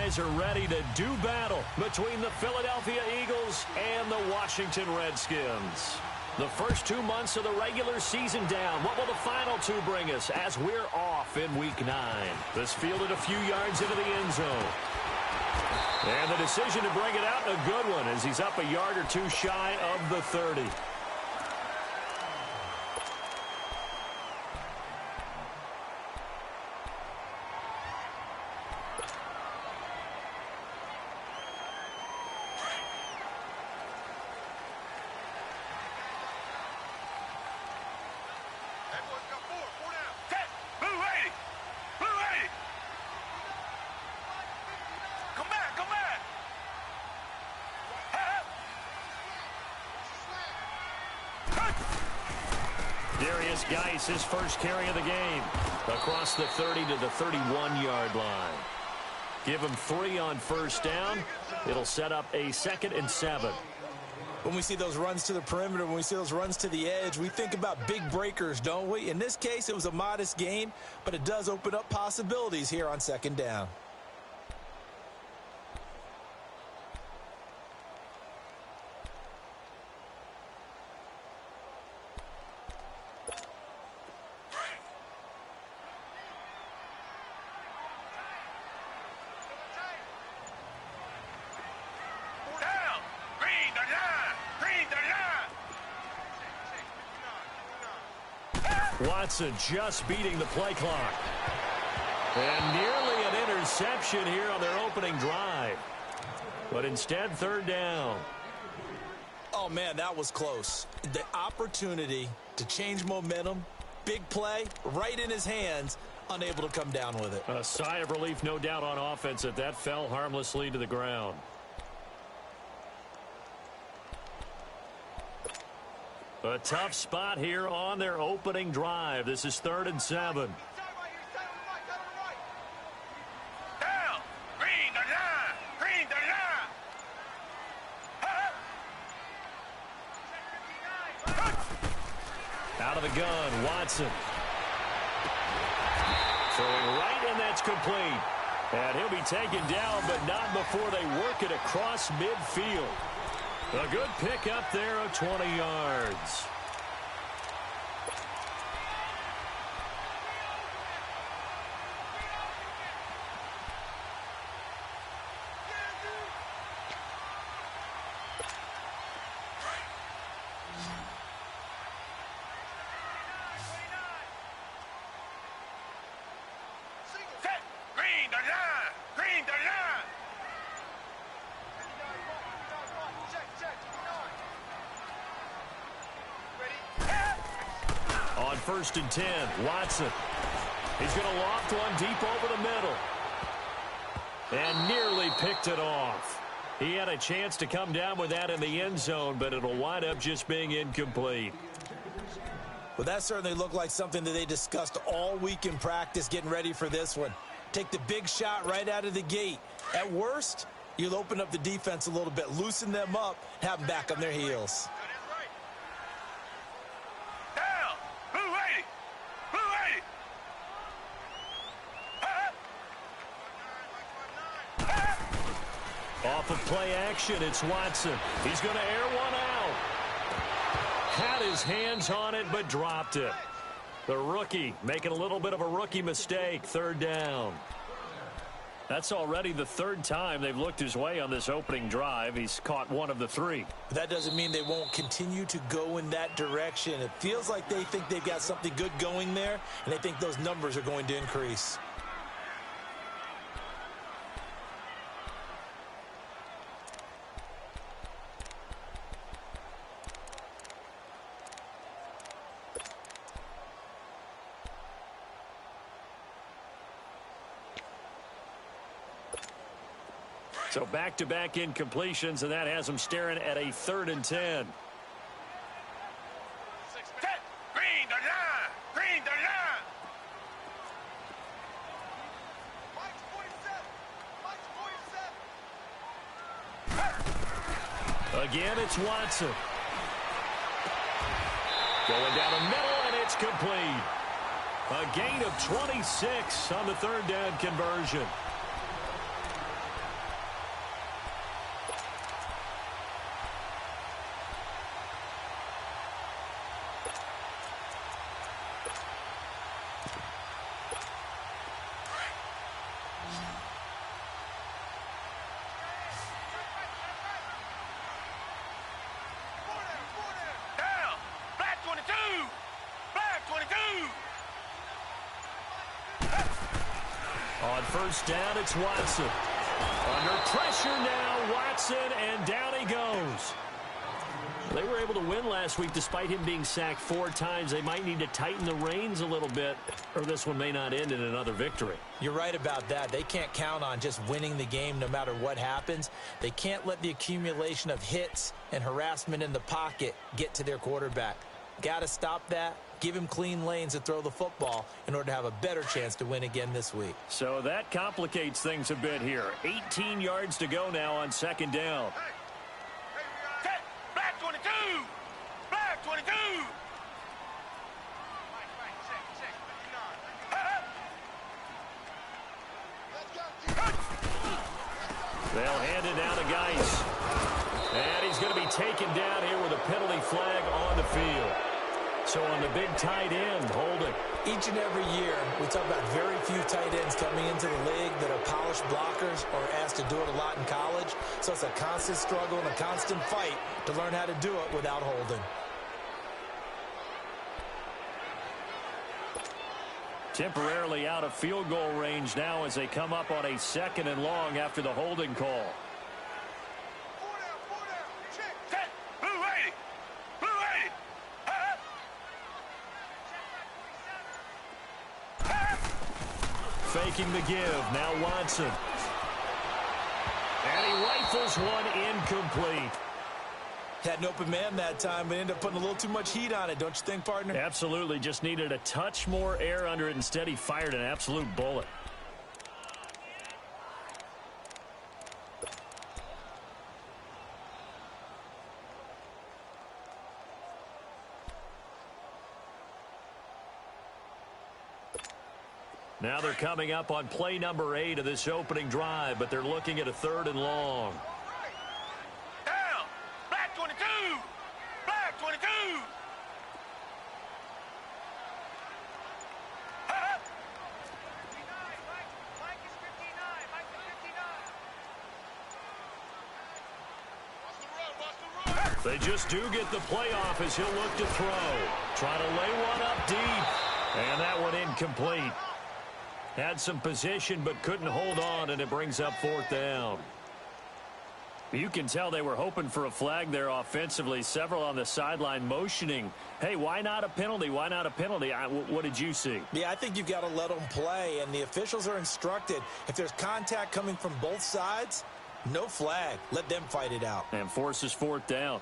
guys are ready to do battle between the Philadelphia Eagles and the Washington Redskins. The first 2 months of the regular season down. What will the final two bring us as we're off in Week 9? This fielded a few yards into the end zone. And the decision to bring it out, a good one, as he's up a yard or two shy of the 30. Geis, his first carry of the game, across the 30 to the 31-yard line. Give him 3 on first down. It'll set up a 2nd and 7. When we see those runs to the perimeter, when we see those runs to the edge, we think about big breakers, don't we? In this case, it was a modest gain, but it does open up possibilities here on 2nd down. Watson just beating the play clock. And nearly an interception here on their opening drive. But instead, 3rd down. Oh, man, that was close. The opportunity to change momentum, big play, right in his hands, unable to come down with it. A sigh of relief, no doubt, on offense that that fell harmlessly to the ground. A tough spot here on their opening drive. This is 3rd and 7. Down. Green the line. Green the line. Out of the gun, Watson. Throwing right, and that's complete. And he'll be taken down, but not before they work it across midfield. A good pick up there of 20 yards. Green the line. Green the line. On 1st and 10, Watson. He's going to loft one deep over the middle. And nearly picked it off. He had a chance to come down with that in the end zone, but it'll wind up just being incomplete. Well, that certainly looked like something that they discussed all week in practice, getting ready for this one. Take the big shot right out of the gate. At worst, you'll open up the defense a little bit, loosen them up, have them back on their heels. Off of play action, it's Watson. He's going to air one out. Had his hands on it, but dropped it. The rookie making a little bit of a rookie mistake, 3rd down. That's already the 3rd time they've looked his way on this opening drive. He's caught 1 of the 3. But that doesn't mean they won't continue to go in that direction. It feels like they think they've got something good going there, and they think those numbers are going to increase. So back-to-back incompletions, and that has them staring at a 3rd and 10. Green the line. Green the line. Again, it's Watson. Going down the middle, and it's complete. A gain of 26 on the 3rd down conversion. first down, it's Watson. Under pressure now, Watson, and down he goes. They were able to win last week despite him being sacked 4 times. They might need to tighten the reins a little bit, or this one may not end in another victory. You're right about that. They can't count on just winning the game no matter what happens. They can't let the accumulation of hits and harassment in the pocket get to their quarterback. Got to stop that. Give him clean lanes to throw the football in order to have a better chance to win again this week. So that complicates things a bit here. 18 yards to go now on second down. Black 22! Black 22! They'll hand it down to Geis. And he's going to be taken down here with a penalty flag on the field. So on the big tight end, holding. Each and every year, we talk about very few tight ends coming into the league that are polished blockers or asked to do it a lot in college. So it's a constant struggle and a constant fight to learn how to do it without holding. Temporarily out of field goal range now as they come up on a 2nd and long after the holding call. Faking the give. Now Watson. And he rifles one incomplete. Had an open man that time, but ended up putting a little too much heat on it, don't you think, partner? Absolutely. Just needed a touch more air under it. Instead, he fired an absolute bullet. Now they're coming up on play number 8 of this opening drive, but they're looking at a 3rd and long. Down! Black 22! Black 22! They just do get the playoff as he'll look to throw. Trying to lay one up deep. And that one incomplete. Had some position but couldn't hold on, and it brings up 4th down. You can tell they were hoping for a flag there offensively. Several on the sideline motioning, hey, why not a penalty? Why not a penalty? What did you see? Yeah, I think you've got to let them play, and the officials are instructed. If there's contact coming from both sides, no flag. Let them fight it out. And forces 4th down.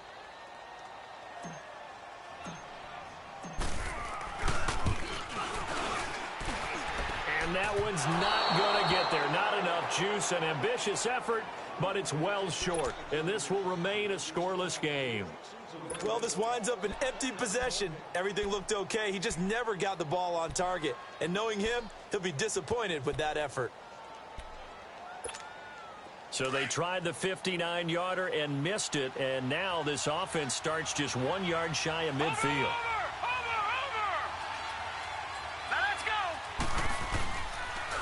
And that one's not going to get there. Not enough juice. An ambitious effort, but it's well short. And this will remain a scoreless game. Well, this winds up an empty possession. Everything looked okay. He just never got the ball on target. And knowing him, he'll be disappointed with that effort. So they tried the 59-yarder and missed it. And now this offense starts just 1 yard shy of midfield.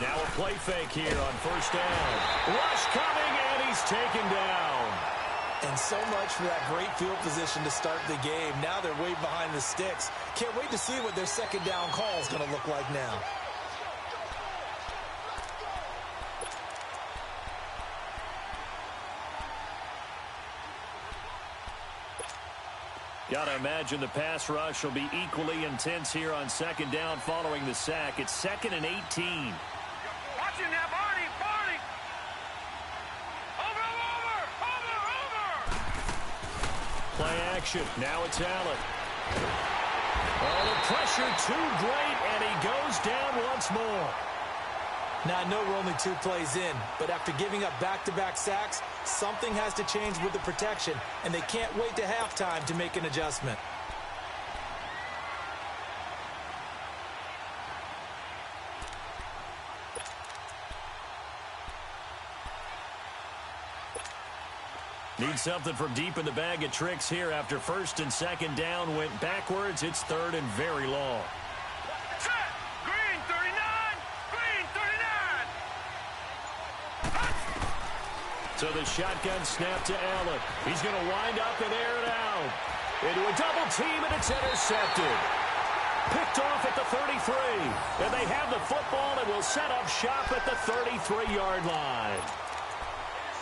Now a play fake here on first down. Rush coming, and he's taken down. And so much for that great field position to start the game. Now they're way behind the sticks. Can't wait to see what their second down call is going to look like now. Got to imagine the pass rush will be equally intense here on second down following the sack. It's 2nd and 18. Watch it now, Barney! Over! Play action. Now it's Allen. Oh, the pressure too great, and he goes down once more. Now, I know we're only 2 plays in, but after giving up back-to-back sacks, something has to change with the protection, and they can't wait to halftime to make an adjustment. Need something from deep in the bag of tricks here after first and second down went backwards. It's 3rd and very long. Set! Green 39! Green 39! So the shotgun snap to Allen. He's going to wind up and air it out. Into a double team, and it's intercepted. Picked off at the 33. And they have the football and will set up shop at the 33-yard line.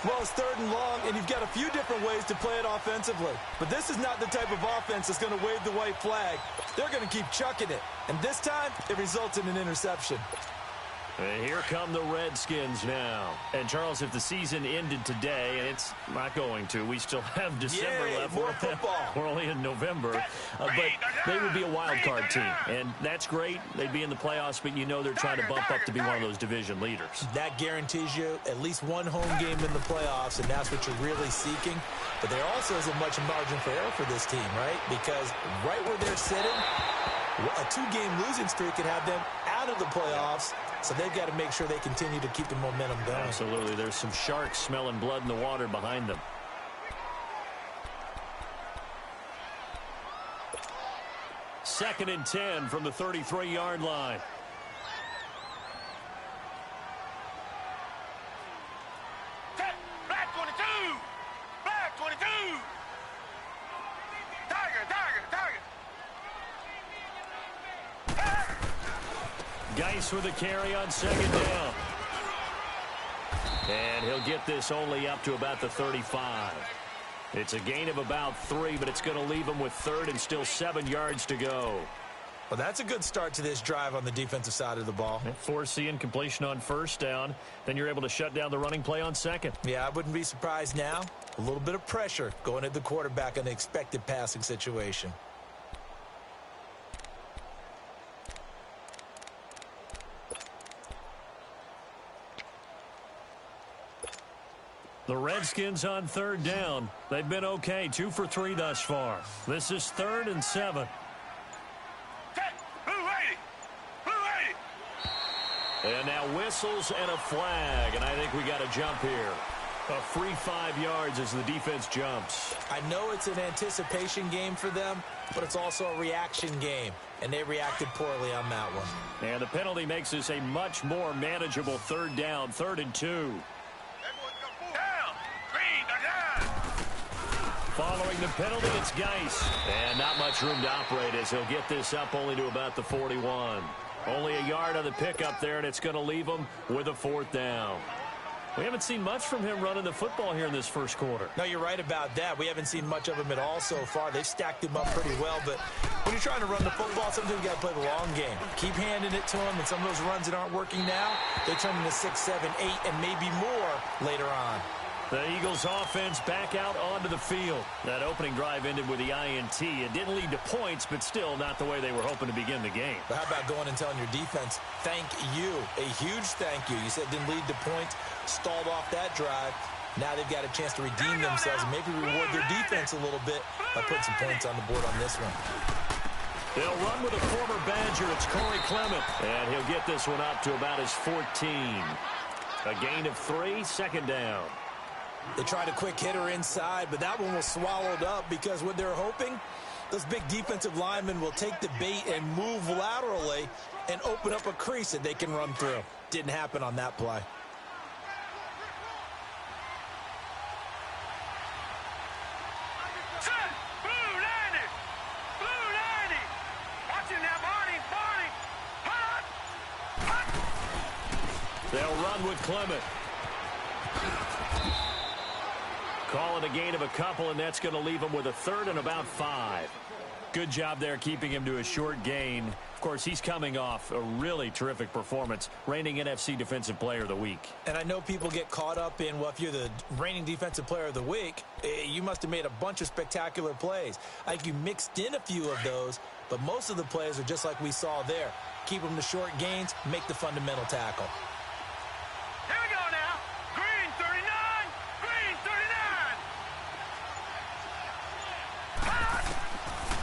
Well, it's 3rd and long, and you've got a few different ways to play it offensively. But this is not the type of offense that's going to wave the white flag. They're going to keep chucking it. And this time, it results in an interception. And here come the Redskins now. And, Charles, if the season ended today, and it's not going to, we still have December left. More football. We're only in November. But they would be a wild card team. And that's great. They'd be in the playoffs, but you know they're trying to bump up to be one of those division leaders. That guarantees you at least one home game in the playoffs, and that's what you're really seeking. But there also isn't much margin for error for this team, right? Because right where they're sitting, a 2-game losing streak could have them out of the playoffs. So they've got to make sure they continue to keep the momentum going. Absolutely. There's some sharks smelling blood in the water behind them. Second and 10 from the 33-yard line. Black 22! Black 22! Tiger! Geis with a carry on 2nd down. And he'll get this only up to about the 35. It's a gain of about 3, but it's going to leave him with 3rd and still 7 yards to go. Well, that's a good start to this drive on the defensive side of the ball. Foreseeing completion on 1st down. Then you're able to shut down the running play on 2nd. Yeah, I wouldn't be surprised now. A little bit of pressure going at the quarterback in an expected passing situation. The Redskins on 3rd down. They've been okay, 2 for 3 thus far. This is 3rd and 7. And now whistles and a flag, and I think we got a jump here. A free 5 yards as the defense jumps. I know it's an anticipation game for them, but it's also a reaction game, and they reacted poorly on that one. And the penalty makes this a much more manageable 3rd down, 3rd and 2. Following the penalty, it's Geis. And not much room to operate as he'll get this up only to about the 41. Only a yard on the pickup there, and it's going to leave him with a 4th down. We haven't seen much from him running the football here in this first quarter. No, you're right about that. We haven't seen much of him at all so far. They've stacked him up pretty well, but when you're trying to run the football, sometimes you got to play the long game. Keep handing it to him, and some of those runs that aren't working now, they turn into 6, 7, 8, and maybe more later on. The Eagles offense back out onto the field. That opening drive ended with the INT. It didn't lead to points, but still not the way they were hoping to begin the game. But how about going and telling your defense, thank you, a huge thank you. You said it didn't lead to points, stalled off that drive. Now they've got a chance to redeem themselves and maybe reward their defense a little bit by putting some points on the board on this one. They'll run with a former Badger. It's Corey Clement. And he'll get this one up to about his 14. A gain of 3, 2nd down. They tried a quick hitter inside, but that one was swallowed up because what they're hoping, those big defensive linemen will take the bait and move laterally and open up a crease that they can run through. Didn't happen on that play. They'll run with Clement. Call it a gain of a couple, and that's going to leave him with a 3rd and about 5. Good job there keeping him to a short gain. Of course, he's coming off a really terrific performance, reigning NFC Defensive Player of the Week. And I know people get caught up in, well, if you're the reigning Defensive Player of the Week, you must have made a bunch of spectacular plays. I think you mixed in a few of those, but most of the plays are just like we saw there. Keep them to short gains, make the fundamental tackle. Here we go now. Green 39. Green 39.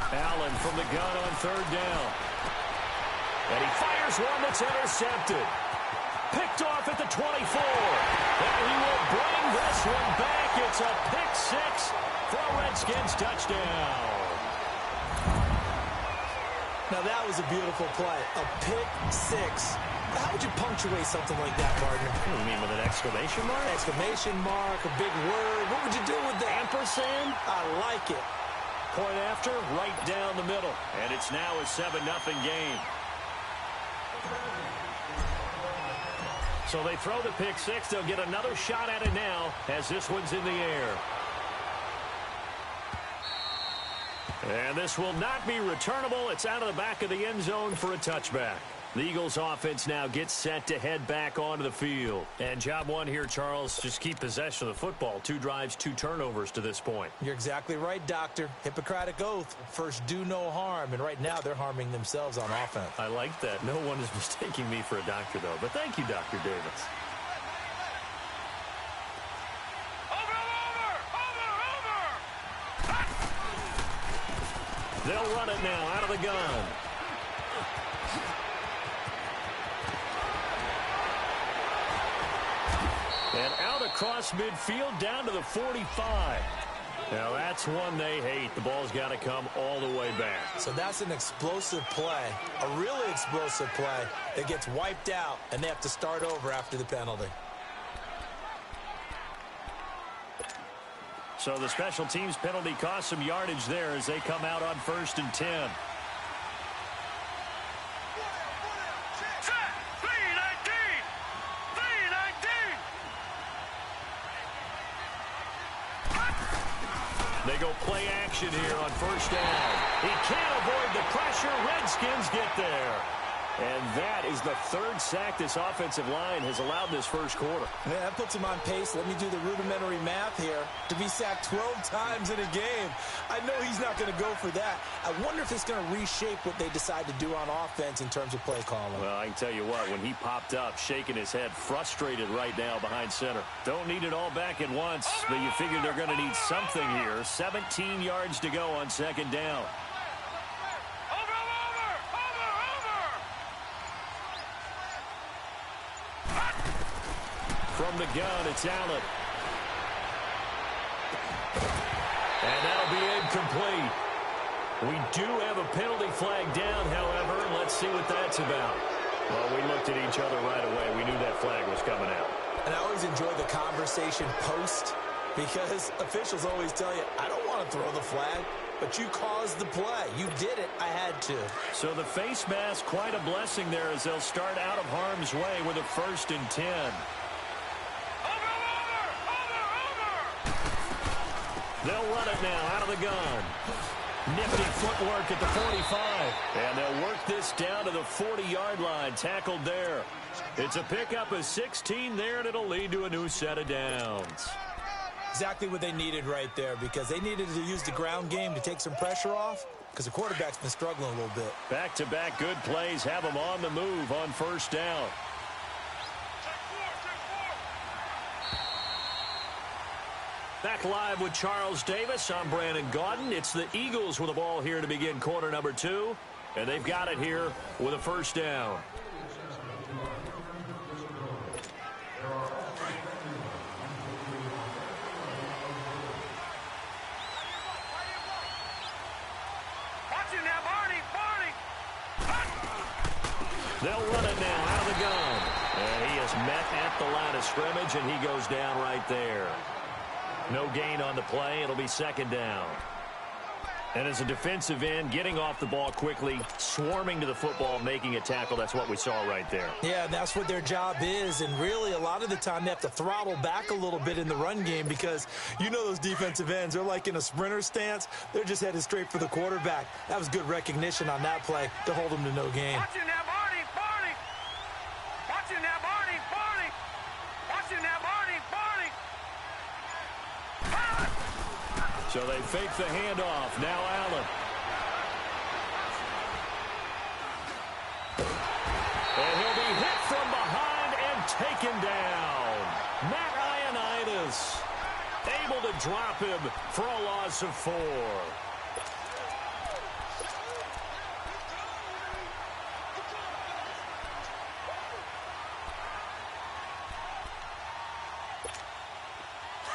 Allen from the gun on 3rd down. And he fires one that's intercepted. Picked off at the 24. And he will bring this one back. It's a pick 6 for a Redskins touchdown. Now that was a beautiful play. A pick 6. How would you punctuate something like that, partner? What do you mean, with an exclamation mark? Exclamation mark, a big word. What would you do with that? Ampersand? I like it. point after, right down the middle. And it's now a 7-0 game. So they throw the pick six. They'll get another shot at it now as this one's in the air. And this will not be returnable. It's out of the back of the end zone for a touchback. The Eagles offense now gets set to head back onto the field. And job one here, Charles, just keep possession of the football. 2 drives, 2 turnovers to this point. You're exactly right, Doctor. Hippocratic oath. First, do no harm. And right now, they're harming themselves on offense. I like that. No one is mistaking me for a doctor, though. But thank you, Dr. Davis. They'll run it now out of the gun. And out across midfield down to the 45. Now that's one they hate. The ball's got to come all the way back. So that's an explosive play, a really explosive play that gets wiped out, and they have to start over after the penalty. So the special teams penalty cost some yardage there as they come out on 1st and 10. They go play action here on 1st down. He can't avoid the pressure. Redskins get there. And that is the 3rd sack this offensive line has allowed this first quarter. Yeah, that puts him on pace. Let me do the rudimentary math here. To be sacked 12 times in a game, I know he's not going to go for that. I wonder if it's going to reshape what they decide to do on offense in terms of play calling. Well, I can tell you what, when he popped up, shaking his head, frustrated right now behind center. Don't need it all back at once, but you figure they're going to need something here. 17 yards to go on 2nd down. From the gun, it's Allen. And that'll be incomplete. We do have a penalty flag down, however. Let's see what that's about. Well, we looked at each other right away. We knew that flag was coming out. And I always enjoy the conversation post because officials always tell you, I don't want to throw the flag, but you caused the play. You did it. I had to. So the face mask, quite a blessing there as they'll start out of harm's way with a 1st and 10. They'll run it now out of the gun. Nifty footwork at the 45. And they'll work this down to the 40-yard line. Tackled there. It's a pickup of 16 there, and it'll lead to a new set of downs. Exactly what they needed right there because they needed to use the ground game to take some pressure off because the quarterback's been struggling a little bit. Back-to-back good plays have them on the move on 1st down. Back live with Charles Davis. I'm Brandon Gaudin. It's the Eagles with the ball here to begin quarter number 2. And they've got it here with a 1st down. They'll run it now out of the gun. And he is met at the line of scrimmage, and he goes down right there. No gain on the play. It'll be 2nd down. And as a defensive end, getting off the ball quickly, swarming to the football, making a tackle. That's what we saw right there. Yeah, that's what their job is. And really, a lot of the time, they have to throttle back a little bit in the run game because you know those defensive ends, they're like in a sprinter stance. They're just headed straight for the quarterback. That was good recognition on that play to hold them to no gain. Watch it now, Barney, Barney. Watch it now, Barney, Barney. Watch it now, Barney, Barney. So they fake the handoff. Now Allen. And he'll be hit from behind and taken down. Matt Ioannidis able to drop him for a loss of 4.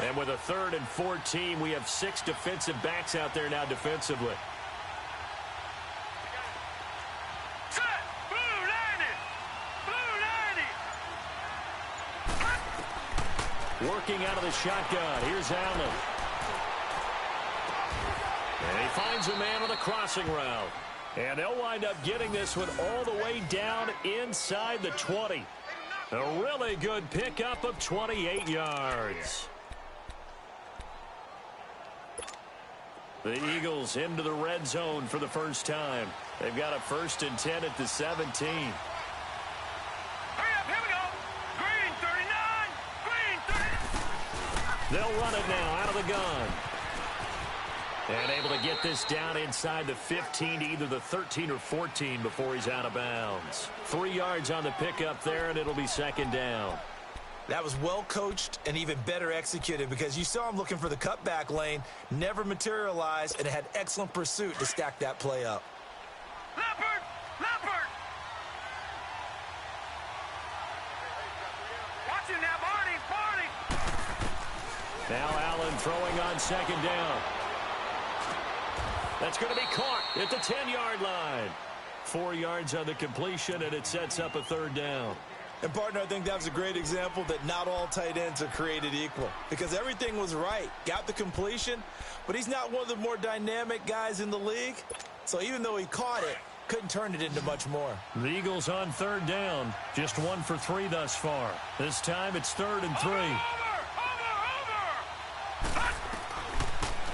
And with a 3rd and 14, we have 6 defensive backs out there now defensively. Set. Blue 90. Blue 90. Working out of the shotgun. Here's Allen. And He finds a man on the crossing route. And they'll wind up getting this one all the way down inside the 20. A really good pickup of 28 yards. The Eagles into the red zone for the first time. They've got a 1st and 10 at the 17. Hurry up, here we go. Green 39. Green 39. They'll run it now out of the gun. And able to get this down inside the 15 to either the 13 or 14 before he's out of bounds. 3 yards on the pickup there, and it'll be 2nd down. That was well coached and even better executed because you saw him looking for the cutback lane, never materialized, and had excellent pursuit to stack that play up. Leopard! Leopard! Watch it now, Barney! Barney! Now Allen throwing on 2nd down. That's going to be caught at the 10-yard line. 4 yards on the completion, and it sets up a 3rd down. And, partner, I think that was a great example that not all tight ends are created equal because everything was right. Got the completion, but he's not one of the more dynamic guys in the league. So even though he caught it, couldn't turn it into much more. The Eagles on 3rd down. Just 1 for 3 thus far. This time it's 3rd and 3. Over!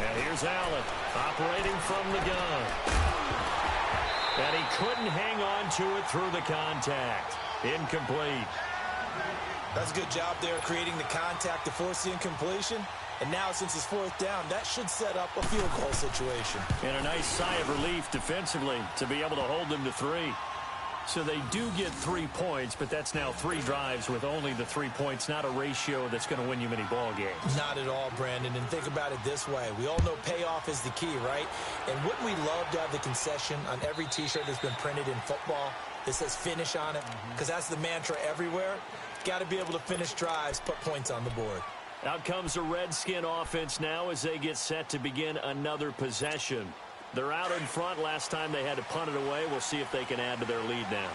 And here's Allen operating from the gun. And he couldn't hang on to it through the contact. Incomplete. That's a good job there creating the contact to force the incompletion. And now since it's 4th down, that should set up a field goal situation. And a nice sigh of relief defensively to be able to hold them to 3. So they do get 3 points, but that's now 3 drives with only the 3 points, not a ratio that's going to win you many ball games. Not at all, Brandon. And think about it this way. We all know payoff is the key, right? And wouldn't we love to have the concession on every T-shirt that's been printed in football that says finish on it? Because that's the mantra everywhere. Got to be able to finish drives, put points on the board. Out comes the Redskin offense now as they get set to begin another possession. They're out in front. Last time they had to punt it away. We'll see if they can add to their lead now.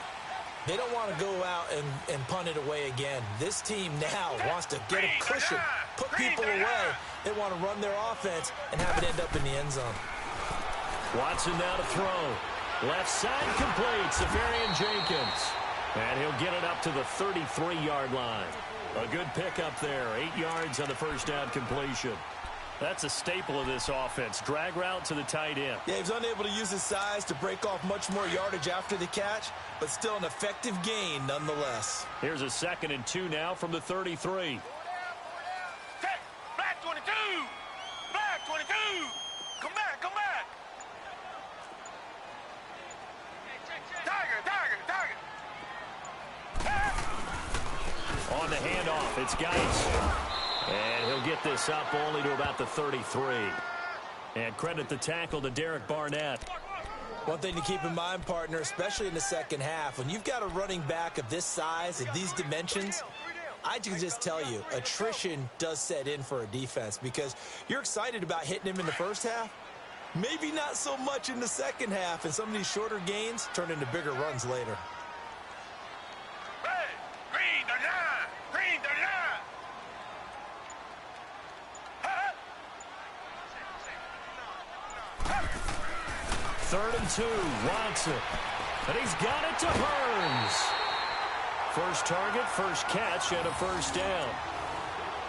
They don't want to go out and punt it away again. This team now wants to get a cushion, put people away. They want to run their offense and have it end up in the end zone. Watson now to throw. Left side complete. Safarian Jenkins. And he'll get it up to the 33-yard line. A good pickup there. 8 yards on the 1st down completion. That's a staple of this offense. Drag route to the tight end. Yeah, he was unable to use his size to break off much more yardage after the catch, but still an effective gain nonetheless. Here's a 2nd and 2 now from the 33. Black 22! Black 22! Come back, come back! Tiger! On the handoff, it's Geis. And he'll get this up only to about the 33. And credit the tackle to Derek Barnett. One thing to keep in mind, partner, especially in the second half, when you've got a running back of this size, of these dimensions, I can just tell you, attrition does set in for a defense because you're excited about hitting him in the first half. Maybe not so much in the second half, and some of these shorter gains turn into bigger runs later. Green the line! Green the line! 3rd and 2, Watson. And he's got it to Burns. First target, first catch, and a 1st down.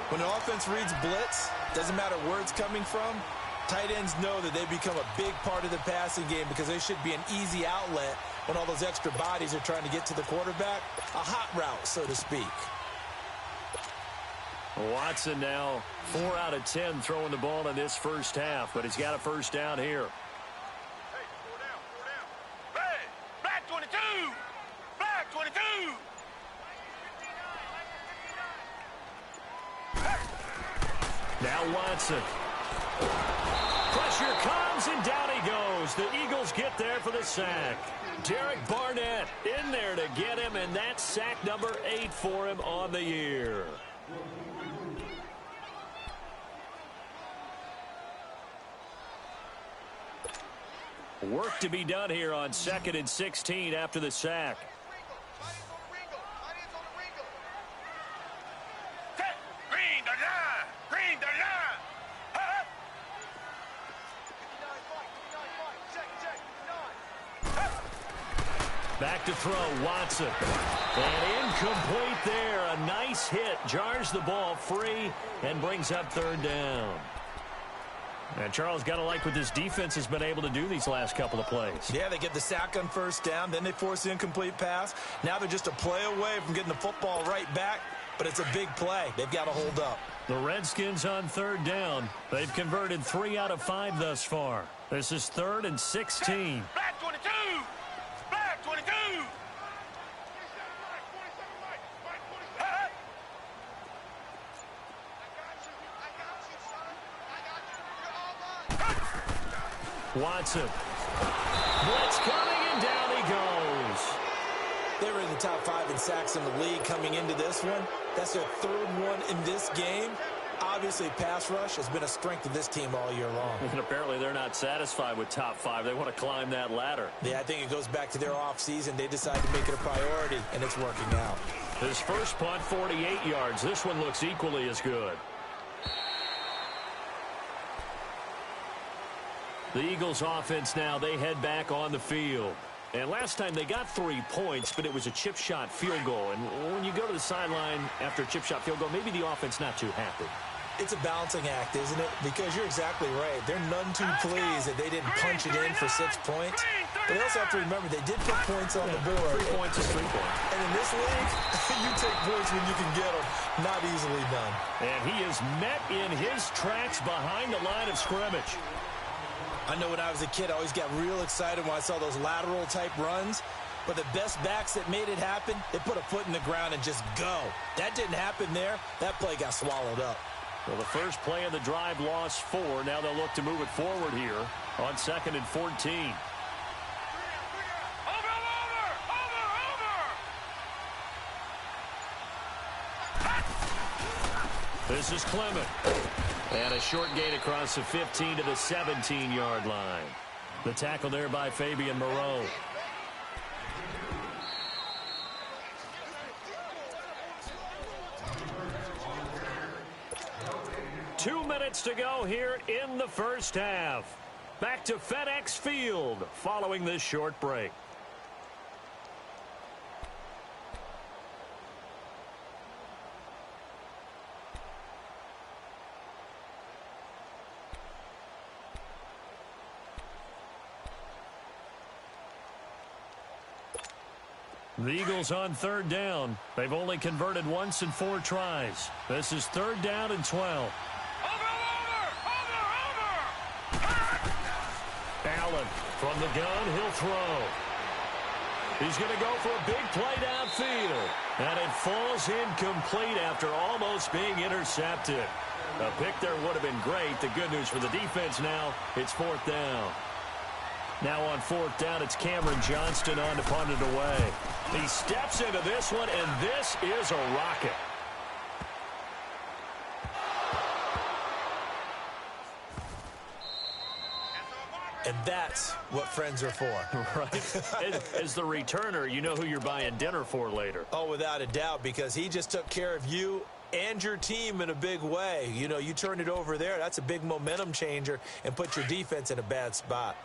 When an offense reads blitz, doesn't matter where it's coming from, tight ends know that they become a big part of the passing game because they should be an easy outlet when all those extra bodies are trying to get to the quarterback. A hot route, so to speak. Watson now 4 out of 10 throwing the ball in this first half, but he's got a 1st down here. Black 22! Black 22! Now Watson. Pressure comes, and down he goes. The Eagles get there for the sack. Derek Barnett in there to get him, and that's sack number 8 for him on the year. Work to be done here on 2nd and 16 after the sack. Green the line! Green the line! Back to throw, Watson. And incomplete there. A nice hit. Jars the ball free and brings up third down. And Charles, got to like what this defense has been able to do these last couple of plays. Yeah, they get the sack on first down, then they force the incomplete pass. Now they're just a play away from getting the football right back, but it's a big play. They've got to hold up. The Redskins on third down. They've converted 3 out of 5 thus far. This is 3rd and 16. Black 22! Black 22! Watson. Blitz coming, and down he goes. They were in the top 5 in sacks in the league coming into this one. That's their 3rd one in this game. Obviously, pass rush has been a strength of this team all year long. And apparently they're not satisfied with top 5. They want to climb that ladder. Yeah, I think it goes back to their offseason. They decided to make it a priority, and it's working out. His first punt, 48 yards. This one looks equally as good. The Eagles offense now, they head back on the field. And last time they got 3 points, but it was a chip shot field goal. And when you go to the sideline after a chip shot field goal, maybe the offense not too happy. It's a balancing act, isn't it? Because you're exactly right. They're none too pleased that they didn't punch it in for 6 points. But they also have to remember they did put points on the board. 3 points is 3 points. And in this league, you take points when you can get them. Not easily done. And he is met in his tracks behind the line of scrimmage. I know when I was a kid, I always got real excited when I saw those lateral-type runs. But the best backs that made it happen, they put a foot in the ground and just go. That didn't happen there. That play got swallowed up. Well, the first play of the drive lost 4. Now they'll look to move it forward here on 2nd and 14. This is Clement. And a short gain across the 15 to the 17-yard line. The tackle there by Fabian Moreau. Two minutes to go here in the first half. Back to FedEx Field following this short break. The Eagles on third down. They've only converted once in 4 tries. This is 3rd down and 12. Allen from the gun, he'll throw. He's going to go for a big play downfield. And it falls incomplete after almost being intercepted. A pick there would have been great. The good news for the defense now, it's 4th down. Now on 4th down, it's Cameron Johnston on to punt it away. He steps into this one, and this is a rocket. And that's what friends are for. Right. As the returner, you know who you're buying dinner for later. Oh, without a doubt, because he just took care of you and your team in a big way. You know, you turn it over there, that's a big momentum changer and put your defense in a bad spot.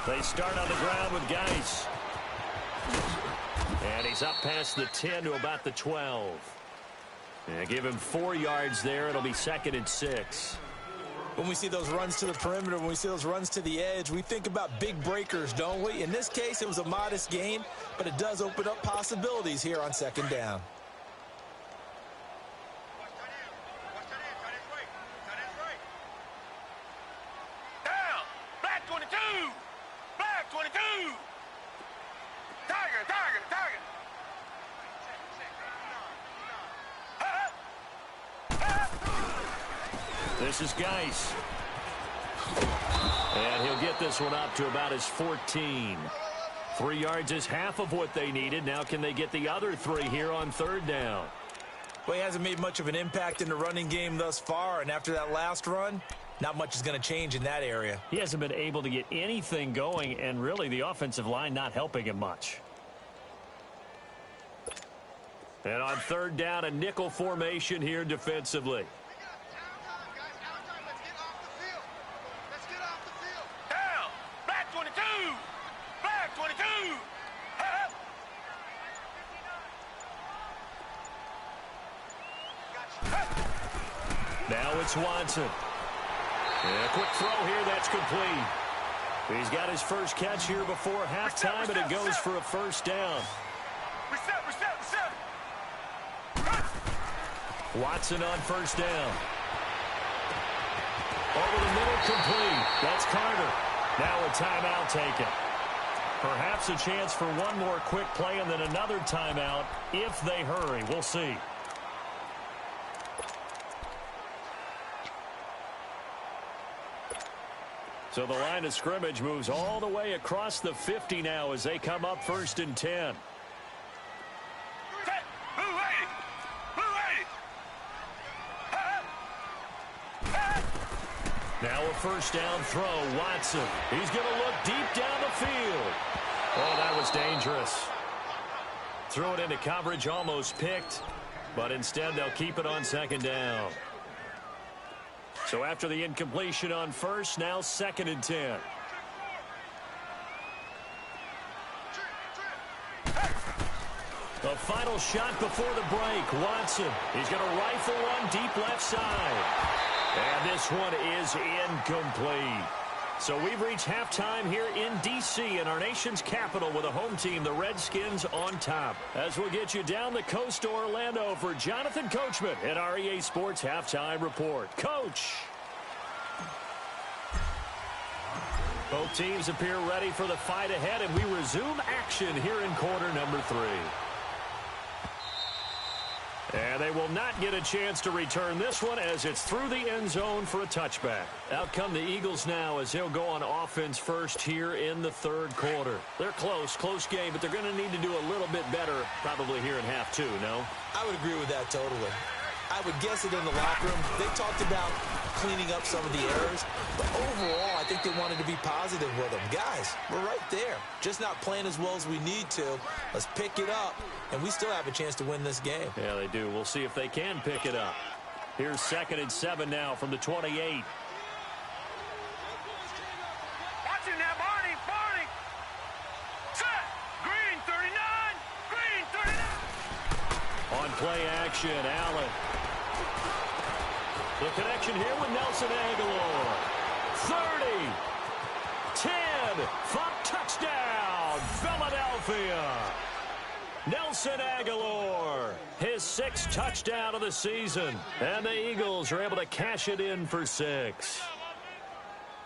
They start on the ground with Geis. And he's up past the 10 to about the 12. And give him 4 yards there. It'll be 2nd and 6. When we see those runs to the perimeter, when we see those runs to the edge, we think about big breakers, don't we? In this case, it was a modest gain, but it does open up possibilities here on 2nd down. This is Geis. And he'll get this one up to about his 14. 3 yards is half of what they needed. Now can they get the other 3 here on 3rd down? Well, he hasn't made much of an impact in the running game thus far, and after that last run, not much is going to change in that area. He hasn't been able to get anything going, and really the offensive line not helping him much. And on third down, a nickel formation here defensively. Down! Black 22! Black 22! Now it's Watson. And a quick throw here, that's complete. He's got his first catch here before halftime, and it goes for a first down. Reset! Watson on first down. Over the middle, complete. That's Carter. Now a timeout taken. Perhaps a chance for one more quick play and then another timeout if they hurry. We'll see. So the line of scrimmage moves all the way across the 50 now as they come up 1st and 10. Now a first down throw, Watson. He's going to look deep down the field. Oh, that was dangerous. Threw it into coverage, almost picked, but instead they'll keep it on second down. So after the incompletion on first, now 2nd and 10. The final shot before the break, Watson. He's going to rifle one deep left side. And this one is incomplete. So we've reached halftime here in D.C. in our nation's capital with a home team, the Redskins, on top. As we'll get you down the coast to Orlando for Jonathan Coachman at our EA Sports Halftime Report. Coach. Both teams appear ready for the fight ahead, and we resume action here in quarter number 3. And they will not get a chance to return this one as it's through the end zone for a touchback. Out come the Eagles now as they'll go on offense first here in the 3rd quarter. They're close game, but they're going to need to do a little bit better probably here in half 2, no? I would agree with that totally. I would guess it in the locker room. They talked about cleaning up some of the errors, but overall, I think they wanted to be positive with them. Guys, we're right there. Just not playing as well as we need to. Let's pick it up, and we still have a chance to win this game. Yeah, they do. We'll see if they can pick it up. Here's 2nd and 7 now from the 28. Watch him now, Barney! Set! Green 39! Green 39! On play action, Allen. The connection here with Nelson Aguilar. 30, 10, 5, touchdown, Philadelphia. Nelson Aguilar, his 6th touchdown of the season. And the Eagles are able to cash it in for 6.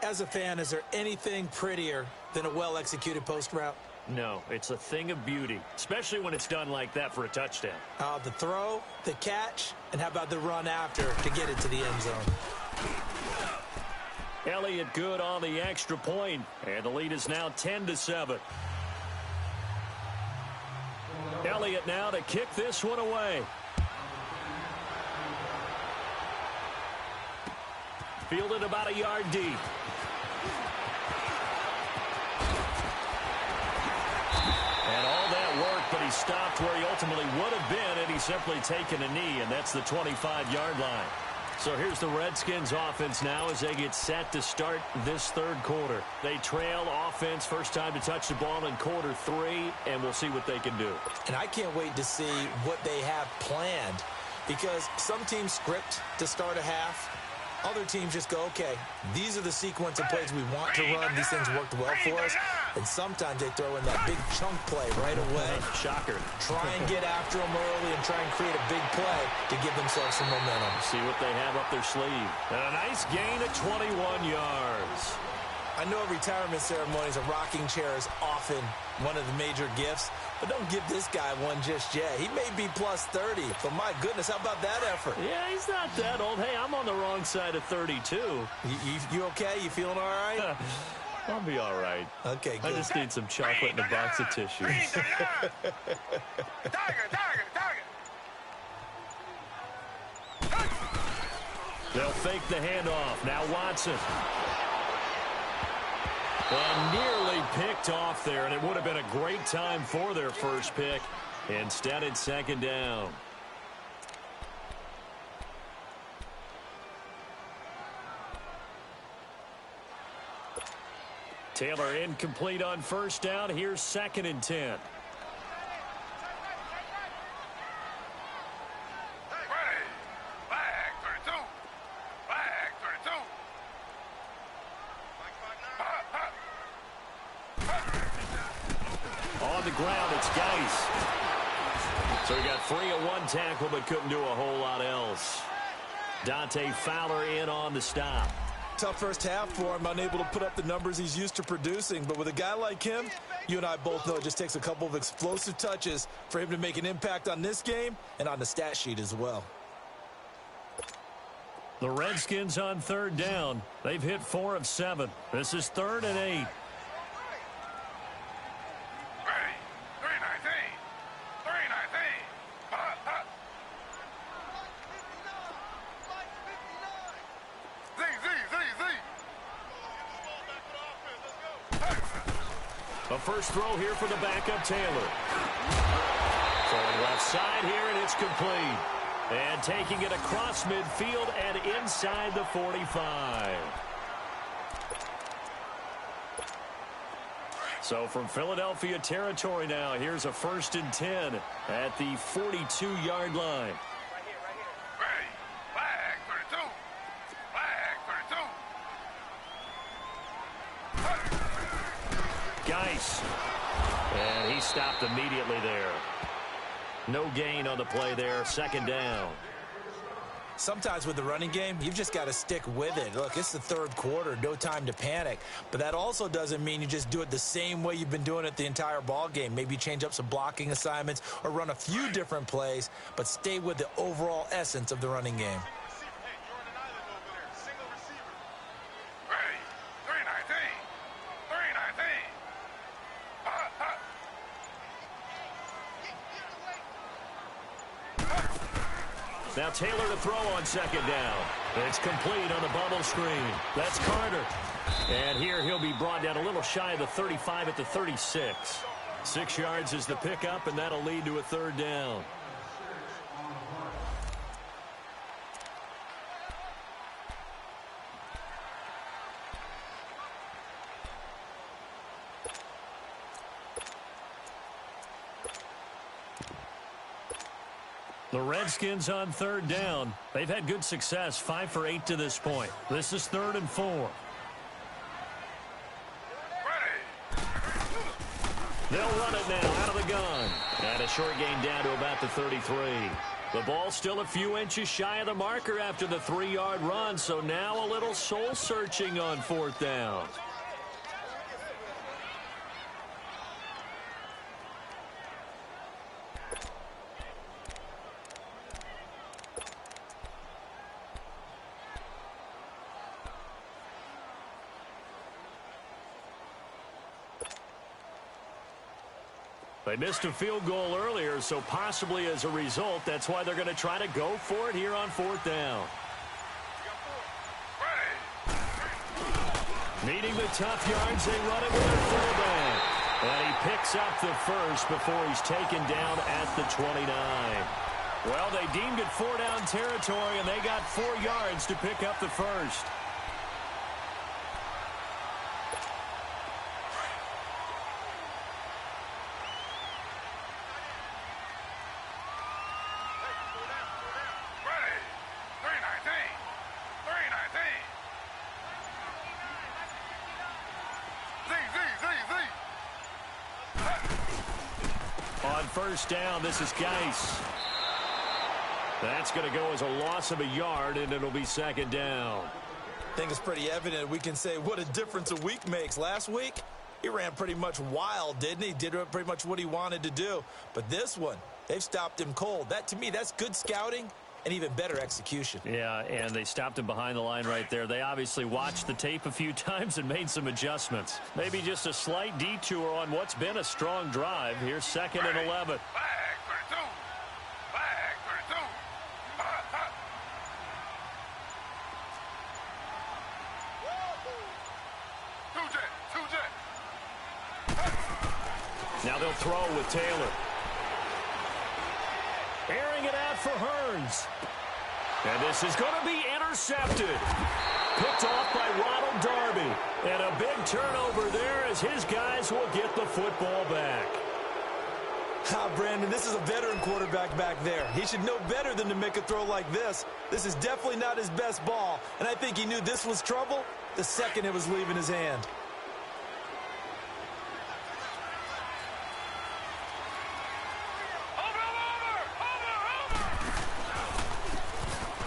As a fan, is there anything prettier than a well-executed post route? No, it's a thing of beauty, especially when it's done like that for a touchdown. The throw, the catch, and how about the run after to get it to the end zone? Elliott good on the extra point, and the lead is now 10-7. Elliott now to kick this one away. Fielded about a yard deep. And all that work, but he stopped where he ultimately would have been had he simply taken a knee, and that's the 25-yard line. So here's the Redskins offense now as they get set to start this 3rd quarter. They trail offense, first time to touch the ball in quarter 3, and we'll see what they can do. And I can't wait to see what they have planned, because some teams script to start a half. Other teams just go, okay, these are the sequence of plays we want to run. These things worked well for us. And sometimes they throw in that big chunk play right away. Shocker. Try and get after them early and try and create a big play to give themselves some momentum. See what they have up their sleeve. And a nice gain at 21 yards. I know retirement ceremonies, a rocking chair is often one of the major gifts, but don't give this guy one just yet. He may be plus 30, but my goodness, how about that effort? Yeah, he's not that old. Hey, I'm on the wrong side of 32. You okay? You feeling all right? I'll be all right. Okay, good. I just need some chocolate and a box of tissues. Tiger! They'll fake the handoff. Now Watson. And nearly picked off there, and it would have been a great time for their first pick. Instead, it's second down. Taylor incomplete on first down. Here's 2nd and 10. On the ground, it's Geis. So he got free of one tackle, but couldn't do a whole lot else. Dante Fowler in on the stop. Tough first half for him, unable to put up the numbers he's used to producing. But with a guy like him, you and I both know it just takes a couple of explosive touches for him to make an impact on this game and on the stat sheet as well. The Redskins on 3rd down. They've hit 4 of 7. This is 3rd and 8. A first throw here for the backup Taylor. Throwing left side here, and it's complete. And taking it across midfield and inside the 45. So from Philadelphia territory now, here's a 1st and 10 at the 42-yard line. Geis. And he stopped immediately there. No gain on the play there. 2nd down. Sometimes with the running game, you've just got to stick with it. Look, it's the 3rd quarter, no time to panic. But that also doesn't mean you just do it the same way you've been doing it the entire ball game. Maybe change up some blocking assignments or run a few different plays, but stay with the overall essence of the running game. Now Taylor to throw on 2nd down. It's complete on the bubble screen. That's Carter. And here he'll be brought down a little shy of the 35 at the 36. 6 yards is the pickup, and that'll lead to a 3rd down. The Redskins on 3rd down. They've had good success, 5 for 8 to this point. This is 3rd and 4. They'll run it now out of the gun. And a short gain down to about the 33. The ball still a few inches shy of the marker after the 3-yard run, so now a little soul-searching on 4th down. They missed a field goal earlier, so possibly as a result, that's why they're going to try to go for it here on 4th down. Needing the tough yards, they run it with their fullback. And he picks up the first before he's taken down at the 29. Well, they deemed it 4-down territory, and they got 4 yards to pick up the first. On 1st down, this is Geis. That's going to go as a loss of a yard, and it'll be 2nd down. I think it's pretty evident. We can say what a difference a week makes. Last week, he ran pretty much wild, didn't he? Did pretty much what he wanted to do. But this one, they've stopped him cold. That, to me, that's good scouting and even better execution. Yeah, and they stopped him behind the line right there. They obviously watched the tape a few times and made some adjustments. Maybe just a slight detour on what's been a strong drive. Here's 2nd and 11. Now they'll throw with Taylor. Airing it out for Hearns. And this is going to be intercepted. Picked off by Ronald Darby. And a big turnover there as his guys will get the football back. Brandon, this is a veteran quarterback back there. He should know better than to make a throw like this. This is definitely not his best ball. And I think he knew this was trouble the second it was leaving his hand.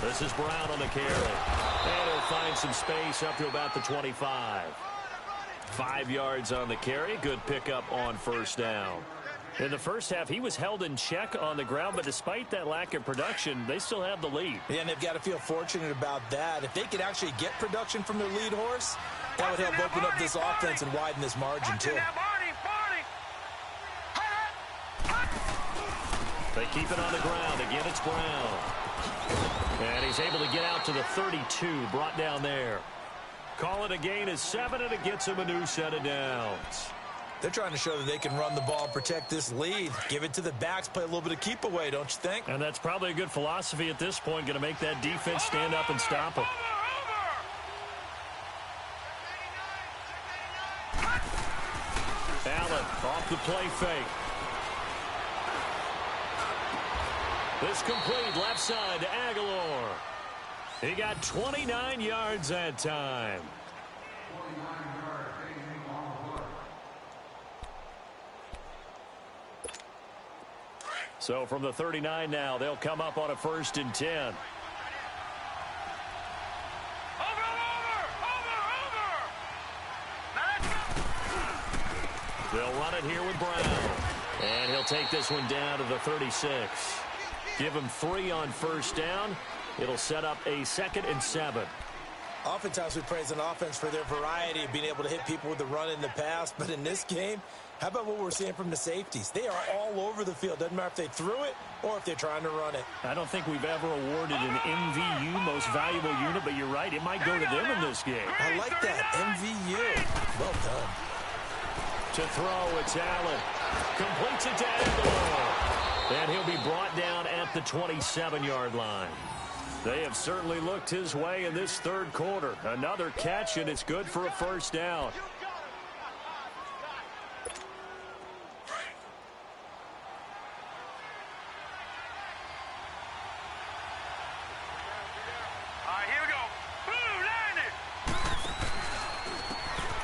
This is Brown on the carry. And he'll find some space up to about the 25. 5 yards on the carry. Good pickup on first down. In the first half, he was held in check on the ground, but despite that lack of production, they still have the lead. Yeah, and they've got to feel fortunate about that. If they could actually get production from their lead horse, that would help open up this offense and widen this margin, too. They keep it on the ground. Again, it's Brown. And he's able to get out to the 32, brought down there. Call it a gain of 7, and it gets him a new set of downs. They're trying to show that they can run the ball and protect this lead. Give it to the backs, play a little bit of keep away, don't you think? And that's probably a good philosophy at this point, going to make that defense stand up and stop them. Allen off the play fake. This complete left side to Aguilar. He got 29 yards that time. So from the 39 now, they'll come up on a 1st and 10. They'll run it here with Brown. And he'll take this one down to the 36. Give him 3 on first down. It'll set up a 2nd and 7. Oftentimes we praise an offense for their variety of being able to hit people with the run in the pass. But in this game, how about what we're seeing from the safeties? They are all over the field. Doesn't matter if they threw it or if they're trying to run it. I don't think we've ever awarded an MVU, most valuable unit, but you're right. It might go to them in this game. I like that. MVU. Well done. To throw, it's Allen. Completes it to Aguilar. And he'll be brought down at the 27-yard line. They have certainly looked his way in this 3rd quarter. Another catch, and it's good for a 1st down.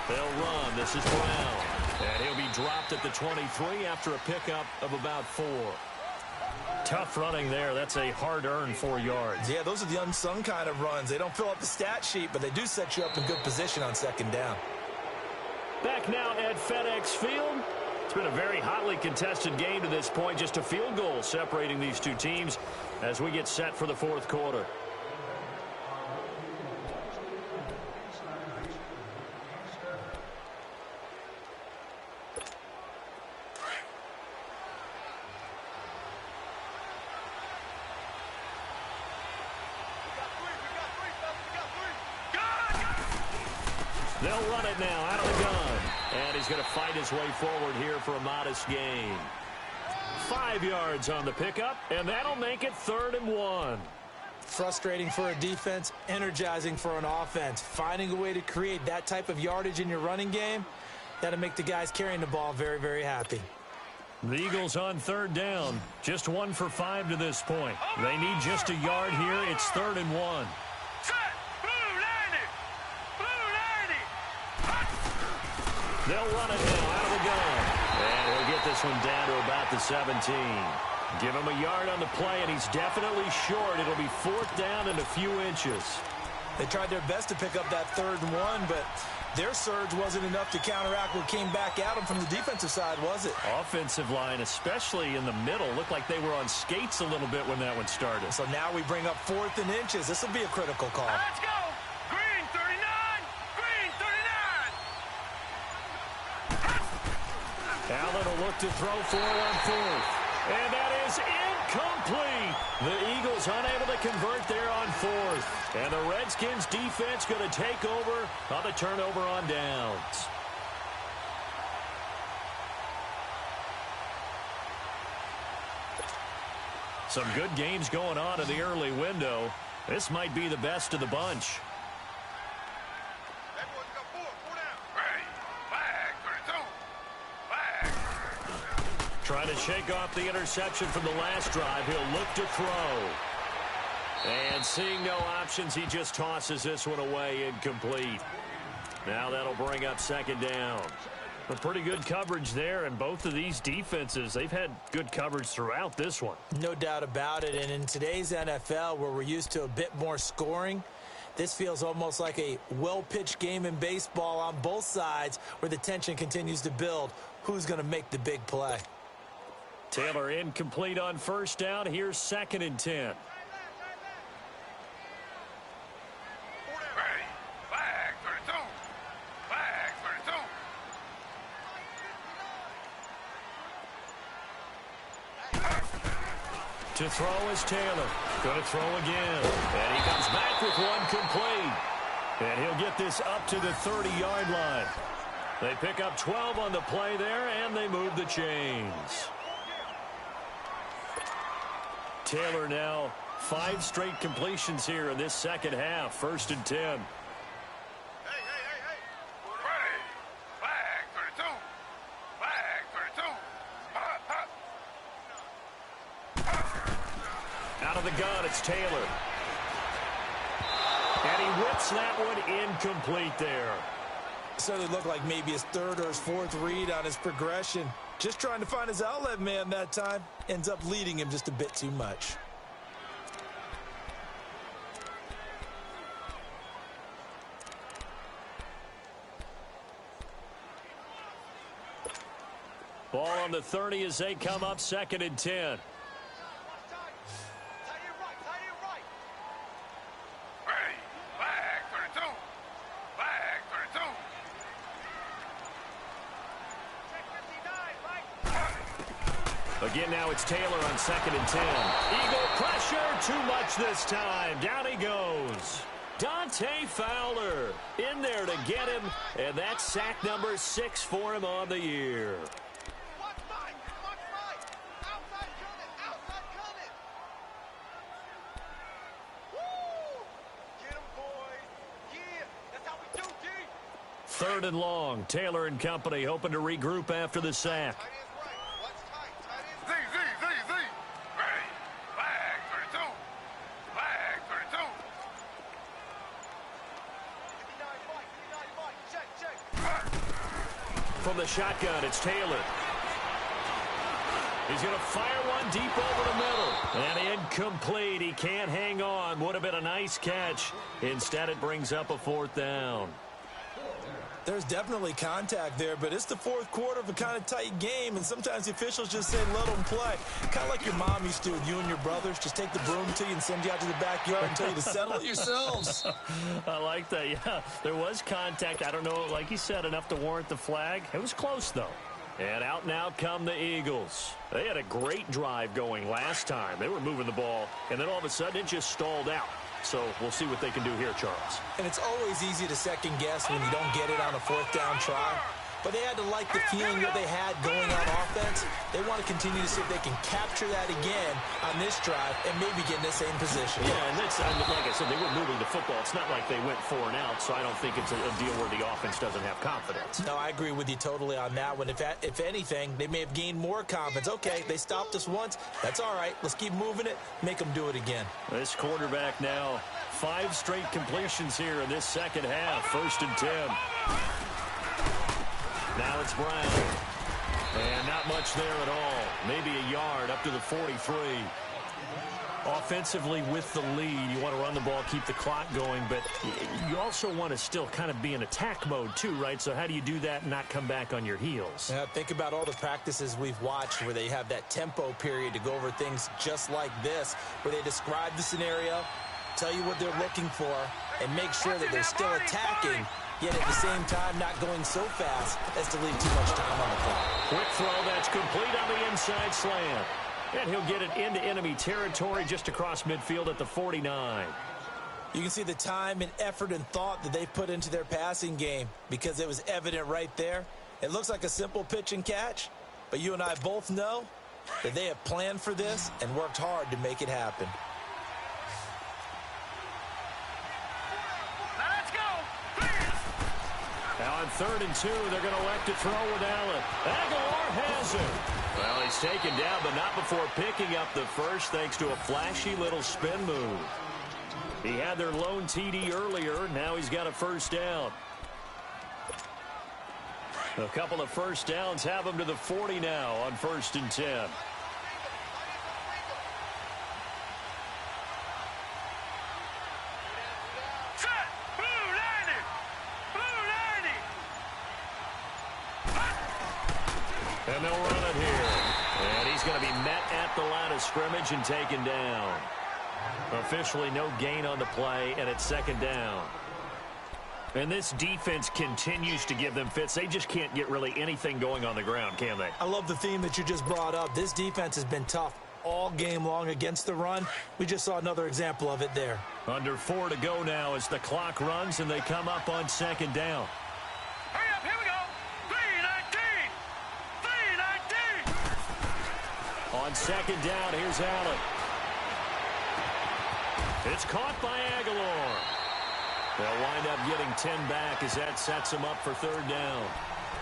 They'll run. This is Brown. And he'll be dropped at the 23 after a pickup of about 4. Tough running there. That's a hard-earned 4 yards. Yeah, those are the unsung kind of runs. They don't fill up the stat sheet, but they do set you up in good position on 2nd down. Back now at FedEx Field. It's been a very hotly contested game to this point. Just a field goal separating these two teams as we get set for the 4th quarter. They'll run it now out of the gun. And he's going to fight his way forward here for a modest gain. 5 yards on the pickup, and that'll make it 3rd and 1. Frustrating for a defense, energizing for an offense. Finding a way to create that type of yardage in your running game, that'll make the guys carrying the ball very, very happy. The Eagles on 3rd down. Just 1 for 5 to this point. They need just a yard here. It's 3rd and 1. They'll run it now out of the gun. And he'll get this one down to about the 17. Give him a yard on the play, and he's definitely short. It'll be 4th down and a few inches. They tried their best to pick up that 3rd and 1, but their surge wasn't enough to counteract what came back at them from the defensive side, was it? Offensive line, especially in the middle, looked like they were on skates a little bit when that one started. So now we bring up 4th and inches. This will be a critical call. Let's go! Green 39! Green 39! Allen will look to throw for on 4th. And that is incomplete. The Eagles unable to convert there on 4th. And the Redskins defense going to take over on the turnover on downs. Some good games going on in the early window. This might be the best of the bunch. Trying to shake off the interception from the last drive. He'll look to throw. And seeing no options, he just tosses this one away, incomplete. Now that'll bring up second down. But pretty good coverage there, and both of these defenses, they've had good coverage throughout this one. No doubt about it, and in today's NFL, where we're used to a bit more scoring, this feels almost like a well-pitched game in baseball on both sides where the tension continues to build. Who's going to make the big play? Taylor incomplete on first down. Here's 2nd and 10. To throw is Taylor. Going to throw again. And he comes back with one complete. And he'll get this up to the 30-yard line. They pick up 12 on the play there, and they move the chains. Taylor now 5 straight completions here in this second half. 1st and 10. Out of the gun, it's Taylor. And he whips that one incomplete there. Certainly looked like maybe his 3rd or his 4th read on his progression. Just trying to find his outlet man that time. Ends up leading him just a bit too much. Ball on the 30 as they come up 2nd and 10. Again, now it's Taylor on 2nd and 10. Eagle pressure, too much this time. Down he goes. Dante Fowler in there to get him, and that's sack number 6 for him on the year. Third and long. Taylor and company hoping to regroup after the sack. From the shotgun, it's Taylor. He's going to fire one deep over the middle. And incomplete. He can't hang on. Would have been a nice catch. Instead, it brings up a 4th down. There's definitely contact there, but it's the 4th quarter of a kind of tight game, and sometimes the officials just say, let them play. Kind of like your mom used to with you and your brothers. Just take the broom to you and send you out to the backyard and tell you to settle it yourselves. I like that, yeah. There was contact. I don't know, like you said, enough to warrant the flag. It was close, though. And out now come the Eagles. They had a great drive going last time. They were moving the ball, and then all of a sudden it just stalled out. So we'll see what they can do here, Charles. And it's always easy to second guess when you don't get it on a 4th down try. But they had to like the feeling that they had going on offense. They want to continue to see if they can capture that again on this drive and maybe get in the same position. Yeah, and that's, like I said, they were moving the football. It's not like they went 4 and out, so I don't think it's a deal where the offense doesn't have confidence. No, I agree with you totally on that one. If anything, they may have gained more confidence. Okay, they stopped us once. That's all right. Let's keep moving it. Make them do it again. This quarterback now, 5 straight completions here in this second half. 1st and 10. Now it's Brown. And not much there at all. Maybe a yard up to the 43. Offensively with the lead, you want to run the ball, keep the clock going, but you also want to still kind of be in attack mode too, right? So how do you do that and not come back on your heels? Yeah, think about all the practices we've watched where they have that tempo period to go over things just like this, where they describe the scenario, tell you what they're looking for, and make sure that they're still attacking, yet at the same time not going so fast as to leave too much time on the clock. Quick throw that's complete on the inside slant. And he'll get it into enemy territory just across midfield at the 49. You can see the time and effort and thought that they put into their passing game because it was evident right there. It looks like a simple pitch and catch, but you and I both know that they have planned for this and worked hard to make it happen. Let's go. Now on 3rd and 2, they're going to elect to throw with Allen. Aguilar has it. Well, he's taken down, but not before picking up the first thanks to a flashy little spin move. He had their lone TD earlier. Now he's got a first down. A couple of first downs have him to the 40 now on 1st and 10. Set. Blue 90. Blue 90. And they'll run it here. And he's going to be met at the line of scrimmage and taken down. Officially no gain on the play, and it's 2nd down. And this defense continues to give them fits. They just can't get really anything going on the ground, can they? I love the theme that you just brought up. This defense has been tough all game long against the run. We just saw another example of it there. Under 4 to go now as the clock runs and they come up on 2nd down. Hurry up, here we go. 319. 319. On 2nd down, here's Allen. It's caught by Aguilar. They'll wind up getting 10 back as that sets him up for 3rd down.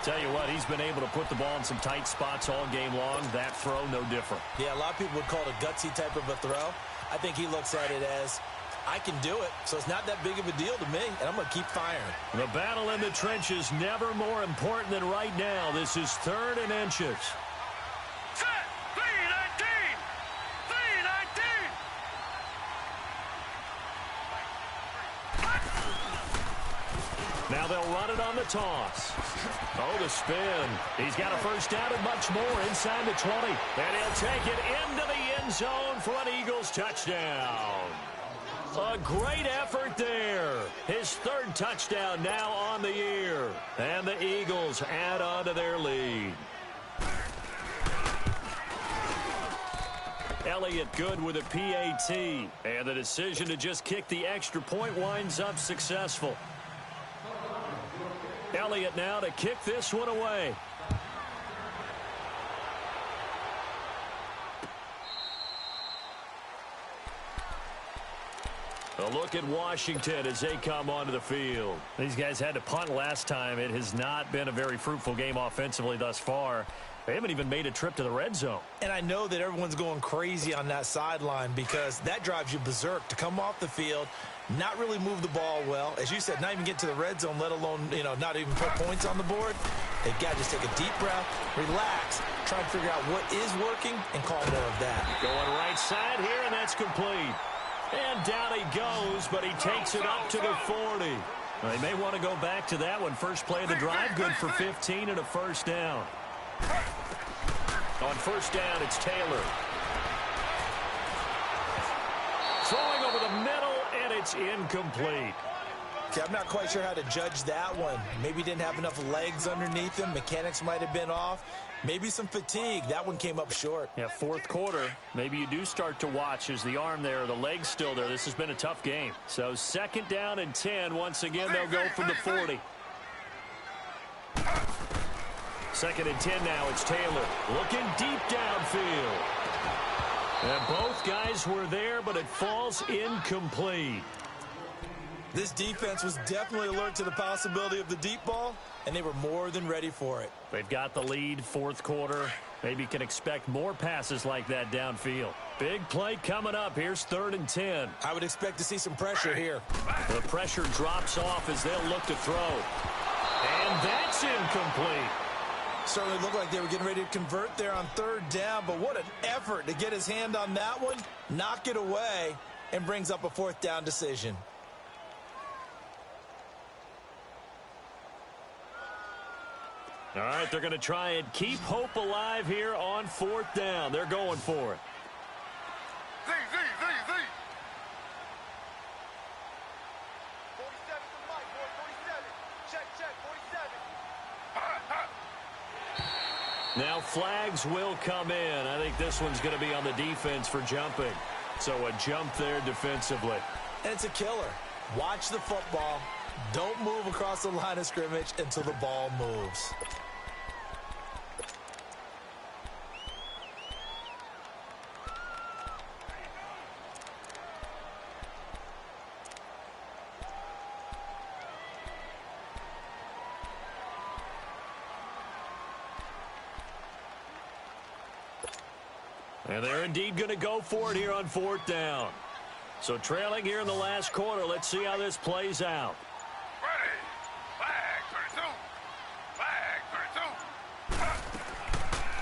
Tell you what, he's been able to put the ball in some tight spots all game long. That throw, no different. Yeah, a lot of people would call it a gutsy type of a throw. I think he looks at it as, I can do it, so it's not that big of a deal to me, and I'm going to keep firing. The battle in the trenches never more important than right now. This is 3rd and inches. Set. 319. 319. Now they'll run it on the toss. Oh, the spin. He's got a first down and much more inside the 20. And he'll take it into the end zone for an Eagles touchdown. A great effort there. His 3rd touchdown now on the year. And the Eagles add on to their lead. Elliott good with a PAT. And the decision to just kick the extra point winds up successful. Elliott now to kick this one away. A look at Washington as they come onto the field. These guys had to punt last time. It has not been a very fruitful game offensively thus far. They haven't even made a trip to the red zone. And I know that everyone's going crazy on that sideline because that drives you berserk to come off the field, not really move the ball well. As you said, not even get to the red zone, let alone, not even put points on the board. They've got to just take a deep breath, relax, try and figure out what is working, and call more of that. Going right side here, and that's complete. And down he goes, but he takes it up to the 40. Well, they may want to go back to that one. First play of the drive, good for 15 and a first down. On 1st down, it's Taylor. Throwing over the middle, and it's incomplete. Okay, I'm not quite sure how to judge that one. Maybe he didn't have enough legs underneath him. Mechanics might have been off. Maybe some fatigue. That one came up short. Yeah, 4th quarter. Maybe you do start to watch as the arm there, the leg's still there. This has been a tough game. So 2nd down and 10. Once again, they'll go from the 40. 2nd and 10 now. It's Taylor looking deep downfield. And both guys were there, but it falls incomplete. This defense was definitely alert to the possibility of the deep ball, and they were more than ready for it. They've got the lead, 4th quarter. Maybe can expect more passes like that downfield. Big play coming up. Here's 3rd and 10. I would expect to see some pressure here. The pressure drops off as they'll look to throw. And that's incomplete. Certainly looked like they were getting ready to convert there on 3rd down, but what an effort to get his hand on that one, knock it away, and brings up a 4th down decision. All right, they're going to try and keep hope alive here on 4th down. They're going for it. Z. 47. Check. 47. Now flags will come in. I think this one's going to be on the defense for jumping. So a jump there defensively. And it's a killer. Watch the football. Don't move across the line of scrimmage until the ball moves. And they're indeed going to go for it here on 4th down. So trailing here in the last quarter. Let's see how this plays out. Ready. Flag 32. Flag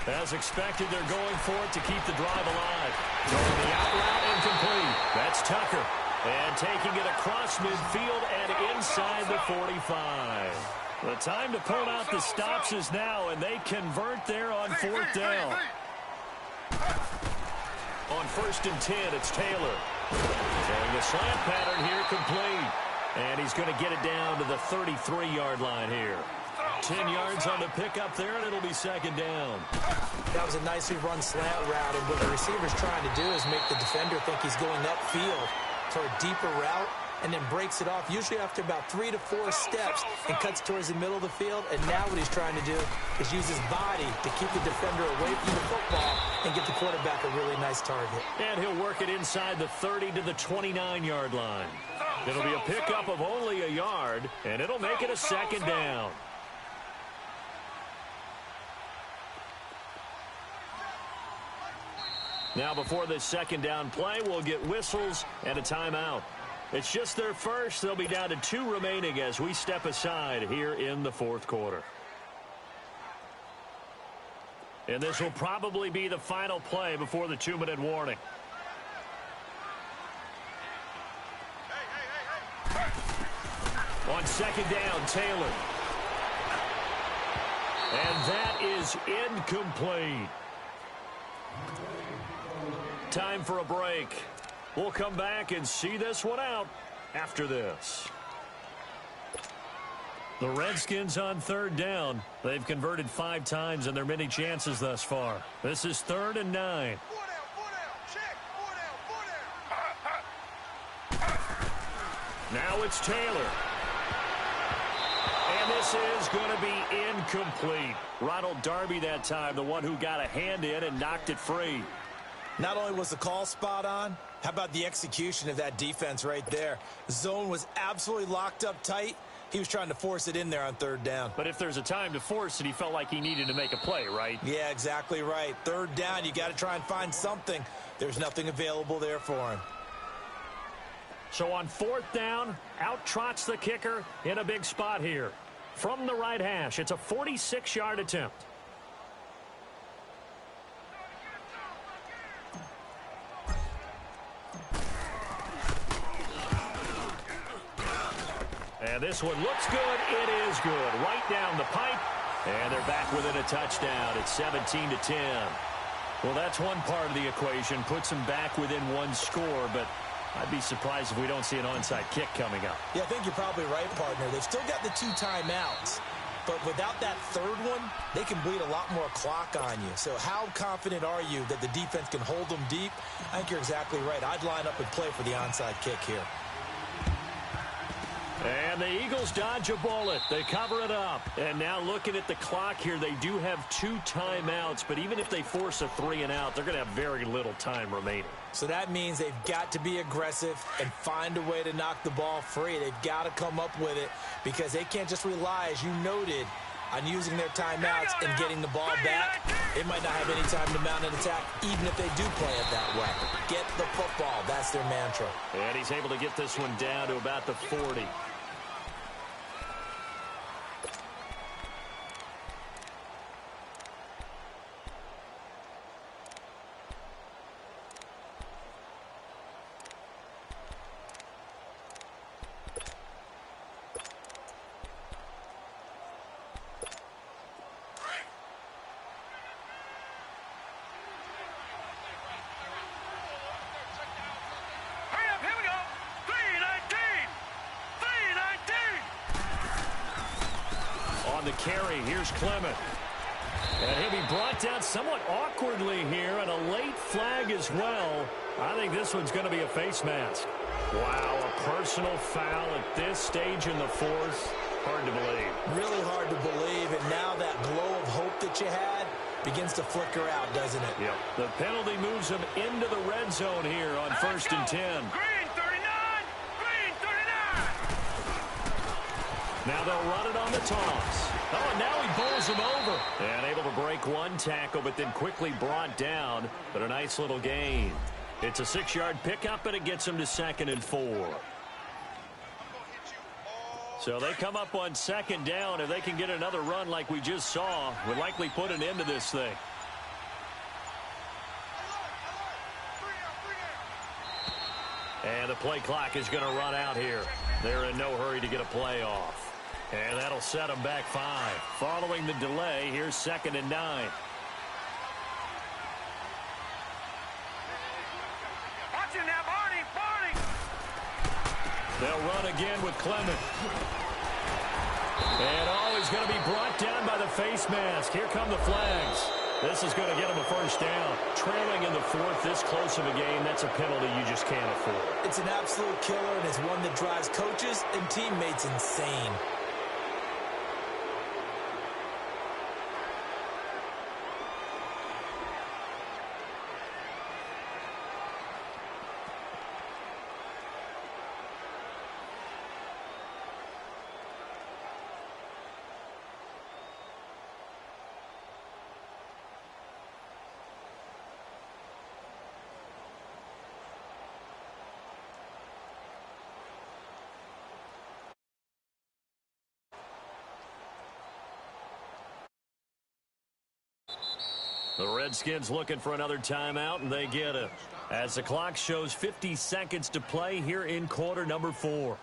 32. As expected, they're going for it to keep the drive alive. Going the out route, incomplete. That's Tucker. And taking it across midfield and inside the 45. The time to pull out the stops is now, and they convert there on 4th down. On 1st and 10, it's Taylor. And the slant pattern here complete. And he's going to get it down to the 33-yard line here. 10 yards on the pickup there, and it'll be 2nd down. That was a nicely run slant route, and what the receiver's trying to do is make the defender think he's going upfield for a deeper route, and then breaks it off, usually after about 3 to 4 steps, and cuts towards the middle of the field. And now what he's trying to do is use his body to keep the defender away from the football and get the quarterback a really nice target. And he'll work it inside the 30 to the 29-yard line. It'll be a pickup of only a yard, and it'll make it a 2nd down. Now before this 2nd down play, we'll get whistles and a timeout. It's just their first. They'll be down to 2 remaining as we step aside here in the 4th quarter. And this will probably be the final play before the 2-minute warning. On 2nd down, Taylor. And that is incomplete. Time for a break. We'll come back and see this one out after this. The Redskins on 3rd down. They've converted 5 times in their many chances thus far. This is 3rd and 9. Now it's Taylor. And this is going to be incomplete. Ronald Darby that time, the one who got a hand in and knocked it free. Not only was the call spot on, how about the execution of that defense right there? The zone was absolutely locked up tight. He was trying to force it in there on 3rd down. But if there's a time to force it, he felt like he needed to make a play, right? Yeah, exactly right. 3rd down, you got to try and find something. There's nothing available there for him. So on 4th down, out trots the kicker in a big spot here. From the right hash, it's a 46-yard attempt. And this one looks good. It is good. Right down the pipe. And they're back within a touchdown. It's 17-10. Well, that's one part of the equation. Puts them back within 1 score, but I'd be surprised if we don't see an onside kick coming up. Yeah, I think you're probably right, partner. They've still got the 2 timeouts. But without that 3rd one, they can bleed a lot more clock on you. So how confident are you that the defense can hold them deep? I think you're exactly right. I'd line up and play for the onside kick here. And the Eagles dodge a bullet. They cover it up. And now looking at the clock here, they do have 2 timeouts. But even if they force a 3 and out, they're going to have very little time remaining. So that means they've got to be aggressive and find a way to knock the ball free. They've got to come up with it because they can't just rely, as you noted, on using their timeouts and getting the ball back. They might not have any time to mount an attack, even if they do play it that way. Get the football. That's their mantra. And he's able to get this one down to about the 40. The carry, here's Clement. And he'll be brought down somewhat awkwardly here, and a late flag as well. I think this one's going to be a face mask. Wow, a personal foul at this stage in the 4th. Hard to believe. Really hard to believe, and now that glow of hope that you had begins to flicker out, doesn't it? Yep. The penalty moves him into the red zone here on 1st and 10. Green 39! Green 39! Now they'll run it on the toss. Oh, and now he bowls him over. And able to break one tackle, but then quickly brought down. But a nice little gain. It's a 6-yard pickup, and it gets him to 2nd and 4. So they come up on 2nd down. If they can get another run like we just saw, would likely put an end to this thing. And the play clock is going to run out here. They're in no hurry to get a play off. And that'll set them back 5. Following the delay, here's 2nd and 9. Watch him now, Barney, Barney. They'll run again with Clement. And he's going to be brought down by the face mask. Here come the flags. This is going to get him a first down. Trailing in the 4th, this close of a game, that's a penalty you just can't afford. It's an absolute killer, and it's one that drives coaches and teammates insane. The Redskins looking for another timeout, and they get it. As the clock shows 50 seconds to play here in quarter number 4.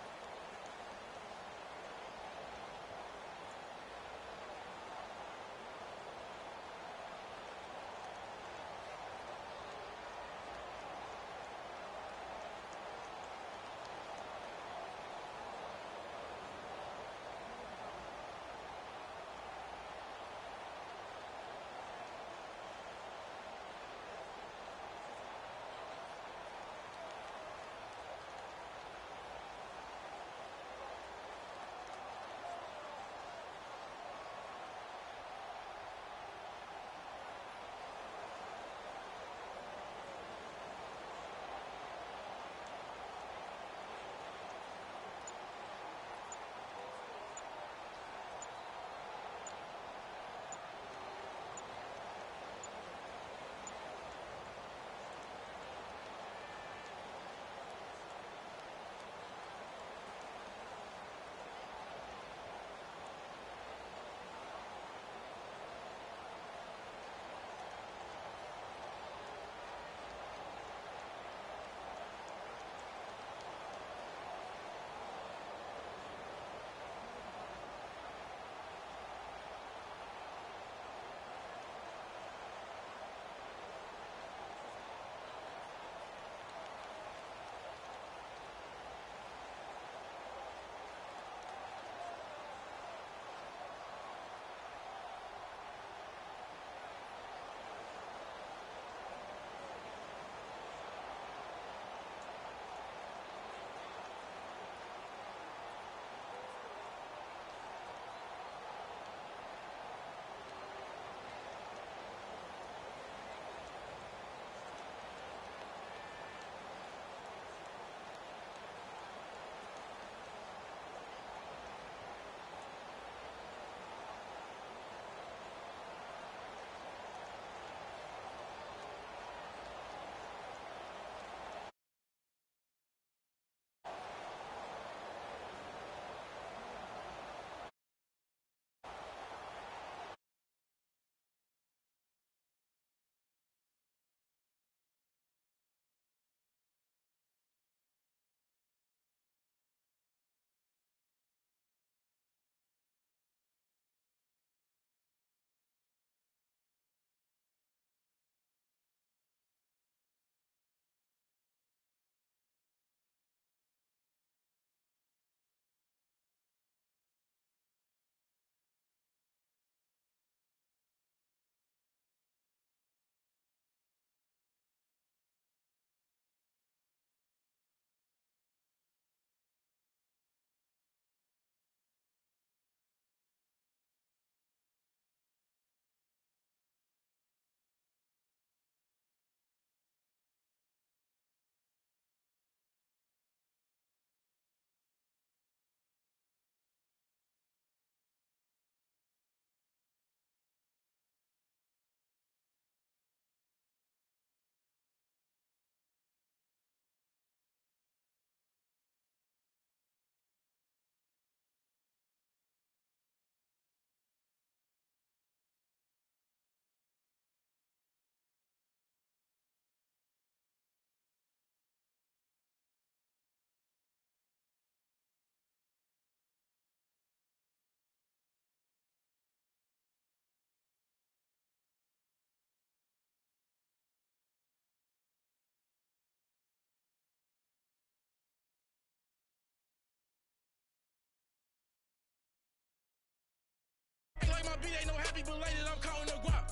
beat ain't no happy belated, I'm counting the guap.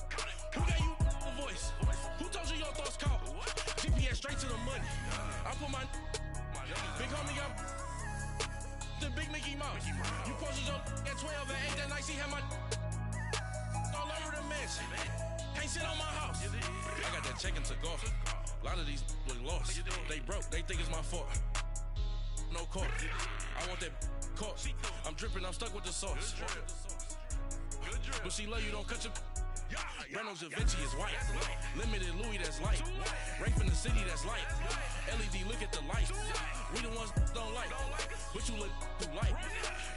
Who gave you a voice? Who told you your thoughts count? GPS straight to the money. I put my big homie up the big Mickey Mouse. You posted your at 12 and 8 that night, she had my all over the mansion. Can't sit on my house. I got that check into golf. A lot of these look lost. They broke, they think it's my fault. No court. I want that court. I'm dripping, I'm stuck with the sauce. But she love you, don't cut your Reynolds Da Vinci is white. Limited Louis, that's light. Rape in the city, that's light. LED, look at the light. We the ones don't like. But you look too light.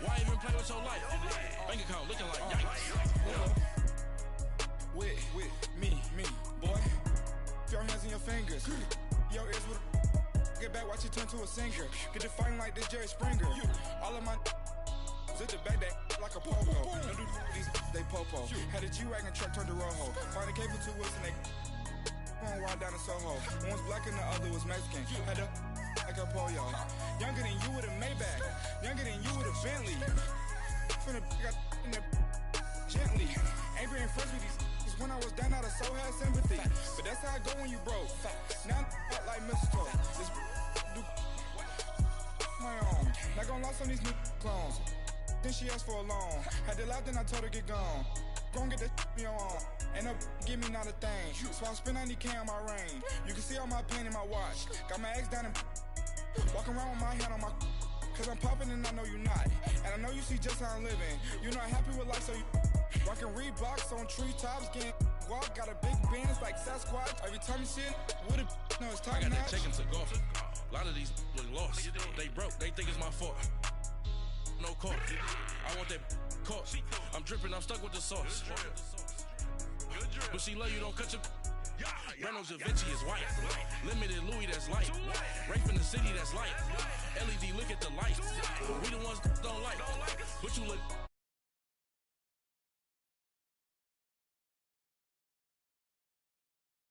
Why even play with your life? Bank account looking like yikes. With me, boy. Your hands in your fingers. Yo, ears with get back, watch you turn to a singer. Get to fighting like this Jerry Springer. All of my sit the back that like a pogo. Don't do these they popo. Had a G-Wagon truck turned to Rojo. Find a cable 2 wheels and they going wild down in Soho. One was black and the other was Mexican. Had a like a pollo. Younger than you with a Maybach. Younger than you with a Bentley. From the got in the gently. Ain't been friends with these. When I was down, I so had sympathy. But that's how I go when you broke. Now I'm like mistletoe. This do my own. Not gonna lost on these new clones. Then she asked for a loan. Had to laugh, then I told her get gone. Gon' get that me on. Ain't no give me not a thing. So I spend 90K on my ring. You can see all my pain in my watch. Got my ex down and walking around with my hand on my. Cause I'm popping and I know you not. And I know you see just how I'm living. You're not happy with life, so you rockin' Reeboks on treetops, getting guap. Got a big Benz like Sasquatch. Every time you see it, with it, no, it's time. I got that check into golf. A lot of these look lost. They broke, they think it's my fault. No court. I want that court. I'm dripping, I'm stuck with the sauce. But she love you, don't cut your Reynolds Da Vinci is white. Limited Louis, that's light.